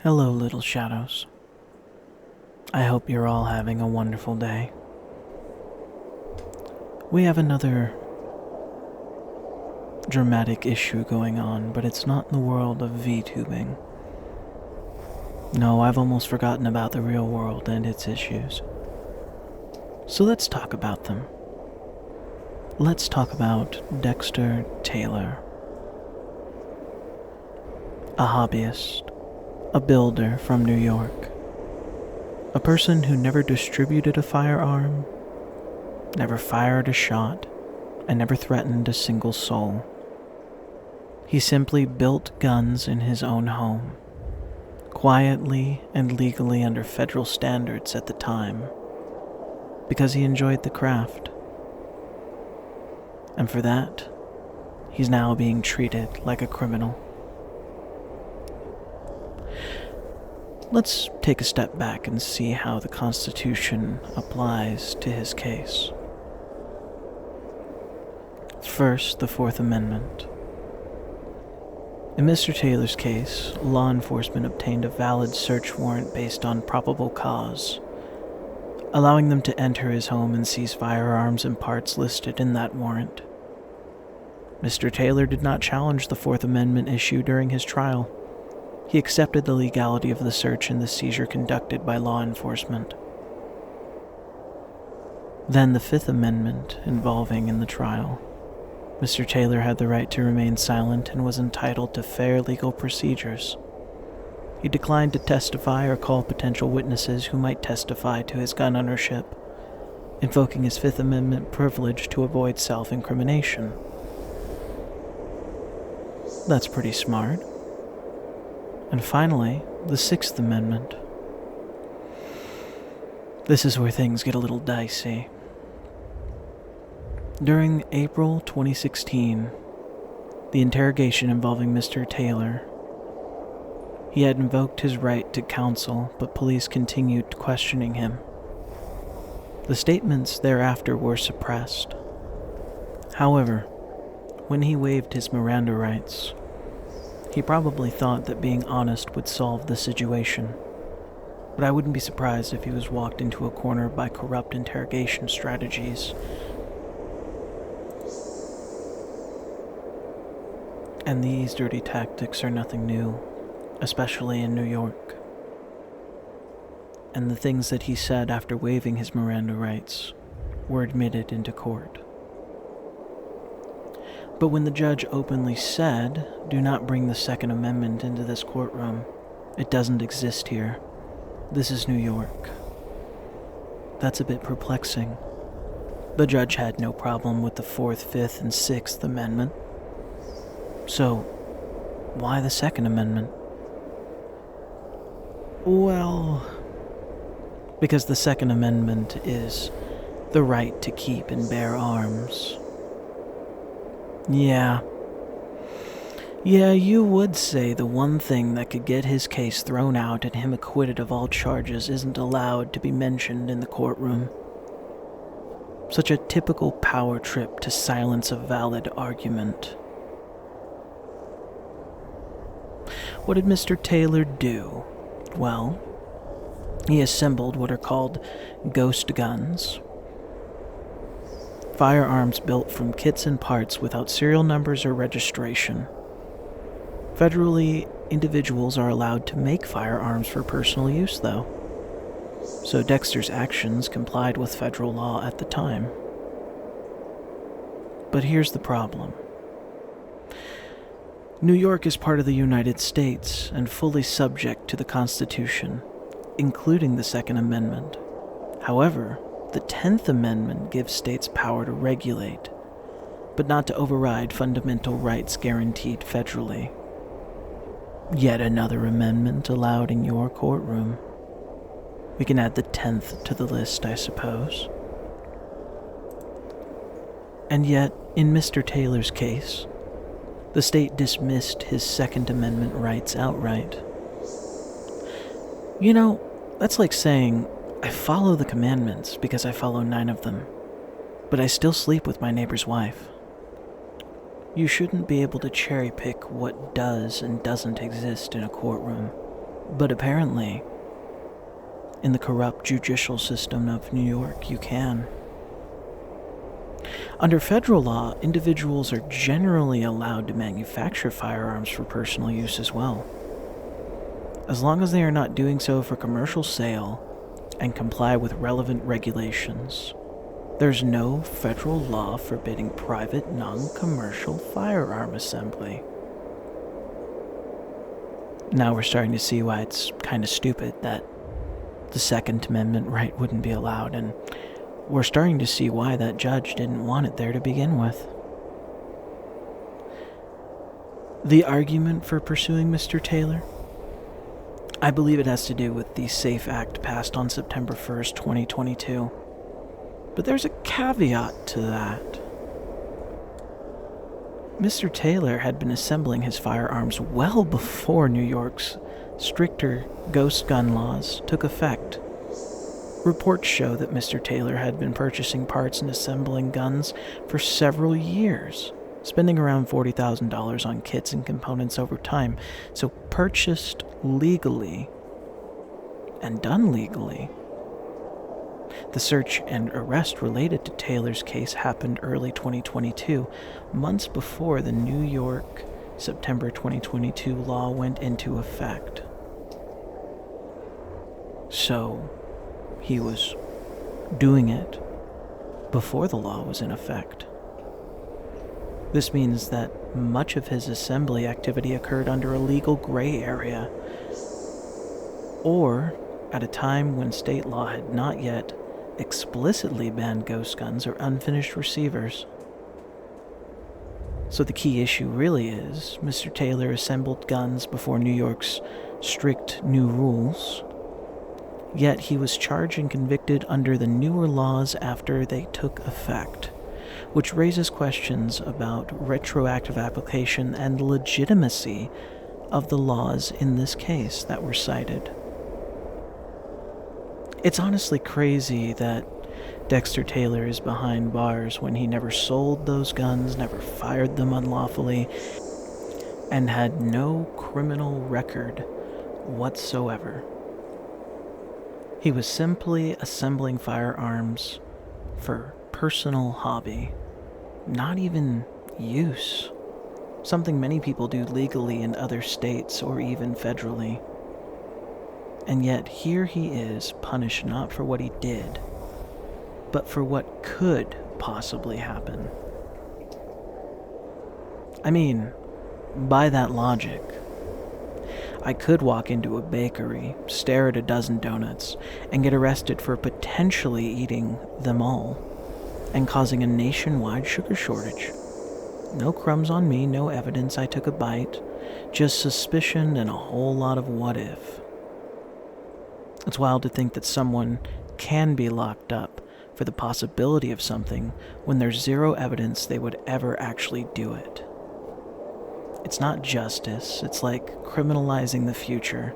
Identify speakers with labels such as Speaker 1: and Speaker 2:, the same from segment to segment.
Speaker 1: Hello, little shadows. I hope you're all having a wonderful day. We have another dramatic issue going on, but it's not in the world of VTubing. No, I've almost forgotten about the real world and its issues. So let's talk about them. Let's talk about Dexter Taylor. A hobbyist, a builder from New York. A person who never distributed a firearm, never fired a shot, and never threatened a single soul. He simply built guns in his own home, quietly and legally under federal standards at the time, because he enjoyed the craft. And for that, he's now being treated like a criminal. Let's take a step back and see how the Constitution applies to his case. First, the Fourth Amendment. In Mr. Taylor's case, law enforcement obtained a valid search warrant based on probable cause, allowing them to enter his home and seize firearms and parts listed in that warrant. Mr. Taylor did not challenge the Fourth Amendment issue during his trial. He accepted the legality of the search and the seizure conducted by law enforcement. Then the Fifth Amendment involving in the trial. Mr. Taylor had the right to remain silent and was entitled to fair legal procedures. He declined to testify or call potential witnesses who might testify to his gun ownership, invoking his Fifth Amendment privilege to avoid self-incrimination. That's pretty smart. And finally, the Sixth Amendment. This is where things get a little dicey. During April 2016, the interrogation involving Mr. Taylor, he had invoked his right to counsel, but police continued questioning him. The statements thereafter were suppressed. However, when he waived his Miranda rights, he probably thought that being honest would solve the situation, but I wouldn't be surprised if he was walked into a corner by corrupt interrogation strategies. And these dirty tactics are nothing new, especially in New York. And the things that he said after waiving his Miranda rights were admitted into court. But when the judge openly said, "Do not bring the Second Amendment into this courtroom. It doesn't exist here. This is New York," that's a bit perplexing. The judge had no problem with the Fourth, Fifth, and Sixth Amendment. So, why the Second Amendment? Well, because the Second Amendment is the right to keep and bear arms. Yeah, you would say the one thing that could get his case thrown out and him acquitted of all charges isn't allowed to be mentioned in the courtroom. Such a typical power trip to silence a valid argument. What did Mr. Taylor do? Well, he assembled what are called ghost guns. Firearms built from kits and parts without serial numbers or registration. Federally, individuals are allowed to make firearms for personal use, though. So Dexter's actions complied with federal law at the time. But here's the problem. New York is part of the United States and fully subject to the Constitution, including the Second Amendment. However, the 10th Amendment gives states power to regulate, but not to override fundamental rights guaranteed federally. Yet another amendment allowed in your courtroom. We can add the 10th to the list, I suppose. And yet, in Mr. Taylor's case, the state dismissed his Second Amendment rights outright. You know, that's like saying, I follow the commandments because I follow 9 of them, but I still sleep with my neighbor's wife. You shouldn't be able to cherry pick what does and doesn't exist in a courtroom. But apparently, in the corrupt judicial system of New York, you can. Under federal law, individuals are generally allowed to manufacture firearms for personal use as well, as long as they are not doing so for commercial sale and comply with relevant regulations. There's no federal law forbidding private, non-commercial firearm assembly. Now we're starting to see why it's kind of stupid that the Second Amendment right wouldn't be allowed, and we're starting to see why that judge didn't want it there to begin with. The argument for pursuing Mr. Taylor? I believe it has to do with the SAFE Act passed on September 1st, 2022. But there's a caveat to that. Mr. Taylor had been assembling his firearms well before New York's stricter ghost gun laws took effect. Reports show that Mr. Taylor had been purchasing parts and assembling guns for several years, spending around $40,000 on kits and components over time, so purchased legally and done legally. The search and arrest related to Taylor's case happened early 2022, months before the New York September 2022 law went into effect. So, he was doing it before the law was in effect. This means that much of his assembly activity occurred under a legal gray area, or at a time when state law had not yet explicitly banned ghost guns or unfinished receivers. So the key issue really is, Mr. Taylor assembled guns before New York's strict new rules, yet he was charged and convicted under the newer laws after they took effect, which raises questions about retroactive application and legitimacy of the laws in this case that were cited. It's honestly crazy that Dexter Taylor is behind bars when he never sold those guns, never fired them unlawfully, and had no criminal record whatsoever. He was simply assembling firearms for personal hobby, not even use, something many people do legally in other states or even federally. And yet here he is, punished not for what he did, but for what could possibly happen. I mean, by that logic, I could walk into a bakery, stare at a dozen donuts, and get arrested for potentially eating them all, and causing a nationwide sugar shortage. No crumbs on me, no evidence I took a bite, just suspicion and a whole lot of what if. It's wild to think that someone can be locked up for the possibility of something when there's zero evidence they would ever actually do it. It's not justice, it's like criminalizing the future,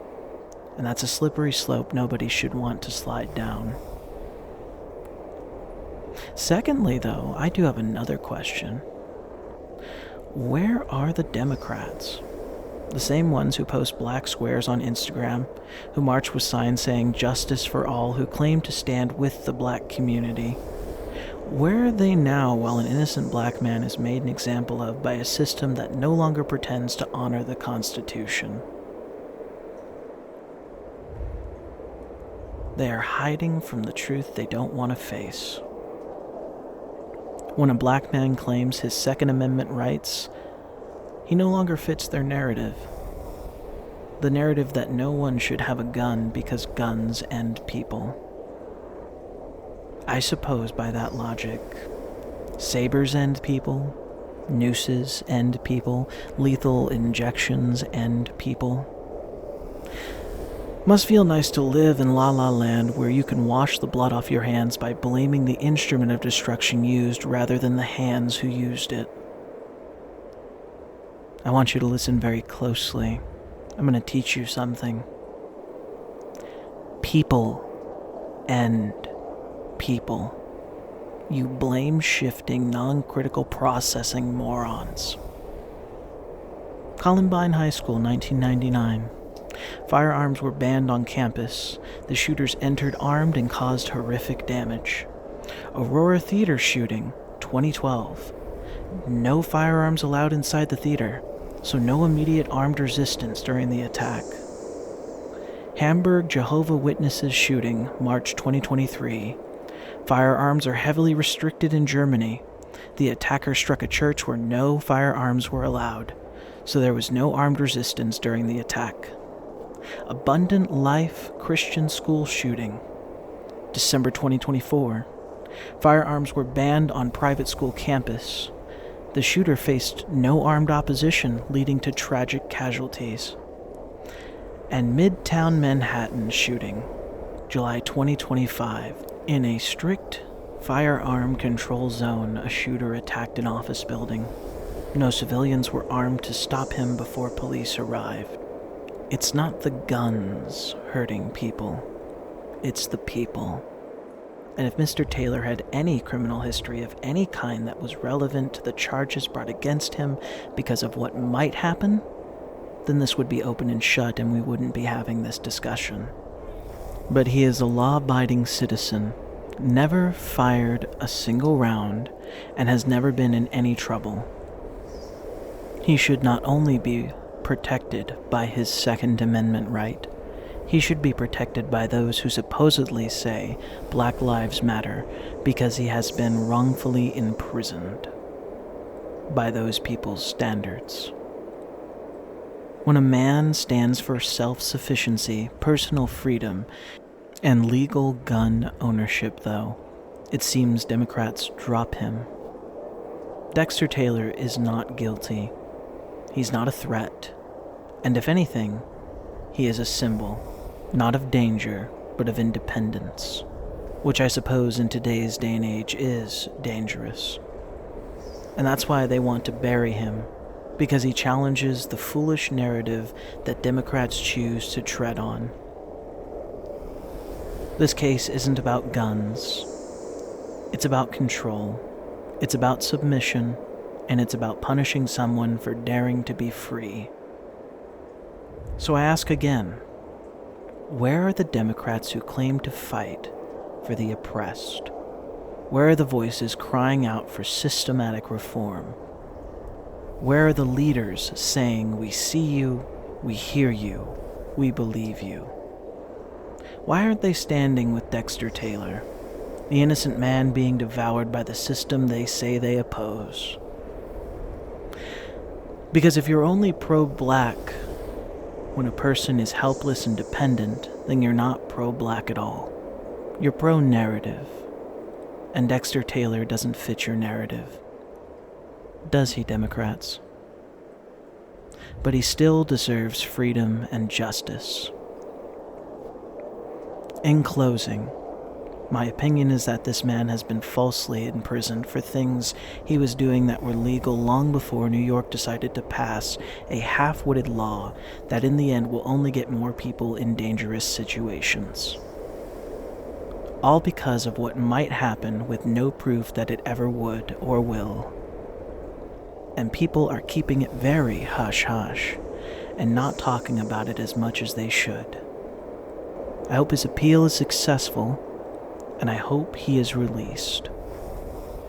Speaker 1: and that's a slippery slope nobody should want to slide down. Secondly, though, I do have another question. Where are the Democrats? The same ones who post black squares on Instagram, who march with signs saying justice for all, who claim to stand with the black community. Where are they now while an innocent black man is made an example of by a system that no longer pretends to honor the Constitution? They are hiding from the truth they don't want to face. When a black man claims his Second Amendment rights, he no longer fits their narrative. The narrative that no one should have a gun because guns end people. I suppose by that logic, sabers end people, nooses end people, lethal injections end people. Must feel nice to live in LaLa land where you can wash the blood off your hands by blaming the instrument of destruction used rather than the hands who used it. I want you to listen very closely. I'm going to teach you something. People end people. You blame-shifting, non-critical processing morons. Columbine High School, 1999. Firearms were banned on campus. The shooters entered armed and caused horrific damage. Aurora Theater shooting, 2012. No firearms allowed inside the theater, so no immediate armed resistance during the attack. Hamburg Jehovah's Witnesses shooting, March 2023. Firearms are heavily restricted in Germany. The attacker struck a church where no firearms were allowed, so there was no armed resistance during the attack. Abundant Life Christian School shooting, December 2024. Firearms were banned on private school campus. The shooter faced no armed opposition, leading to tragic casualties. And Midtown Manhattan shooting, July 2025. In a strict firearm control zone, a shooter attacked an office building. No civilians were armed to stop him before police arrived. It's not the guns hurting people, it's the people. And if Mr. Taylor had any criminal history of any kind that was relevant to the charges brought against him because of what might happen, then this would be open and shut and we wouldn't be having this discussion. But he is a law-abiding citizen, never fired a single round, and has never been in any trouble. He should not only be protected by his Second Amendment right, he should be protected by those who supposedly say Black Lives Matter because he has been wrongfully imprisoned by those people's standards. When a man stands for self-sufficiency, personal freedom, and legal gun ownership, though, it seems Democrats drop him. Dexter Taylor is not guilty. He's not a threat. And if anything, he is a symbol, not of danger, but of independence, which I suppose in today's day and age is dangerous. And that's why they want to bury him, because he challenges the foolish narrative that Democrats choose to tread on. This case isn't about guns. It's about control. It's about submission, and it's about punishing someone for daring to be free. So I ask again, where are the Democrats who claim to fight for the oppressed? Where are the voices crying out for systematic reform? Where are the leaders saying, "We see you, we hear you, we believe you"? Why aren't they standing with Dexter Taylor, the innocent man being devoured by the system they say they oppose? Because if you're only pro-black when a person is helpless and dependent, then you're not pro-black at all. You're pro-narrative. And Dexter Taylor doesn't fit your narrative. Does he, Democrats? But he still deserves freedom and justice. In closing, my opinion is that this man has been falsely imprisoned for things he was doing that were legal long before New York decided to pass a half-witted law that in the end will only get more people in dangerous situations. All because of what might happen with no proof that it ever would or will. And people are keeping it very hush-hush and not talking about it as much as they should. I hope his appeal is successful, and I hope he is released.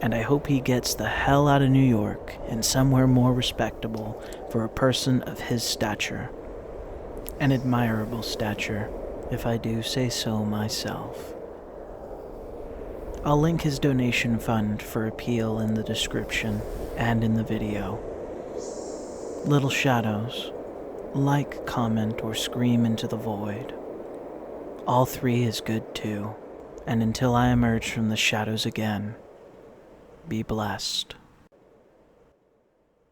Speaker 1: And I hope he gets the hell out of New York and somewhere more respectable for a person of his stature. An admirable stature, if I do say so myself. I'll link his donation fund for appeal in the description and in the video. Little shadows, like, comment, or scream into the void. All three is good too. And until I emerge from the shadows again, be blessed.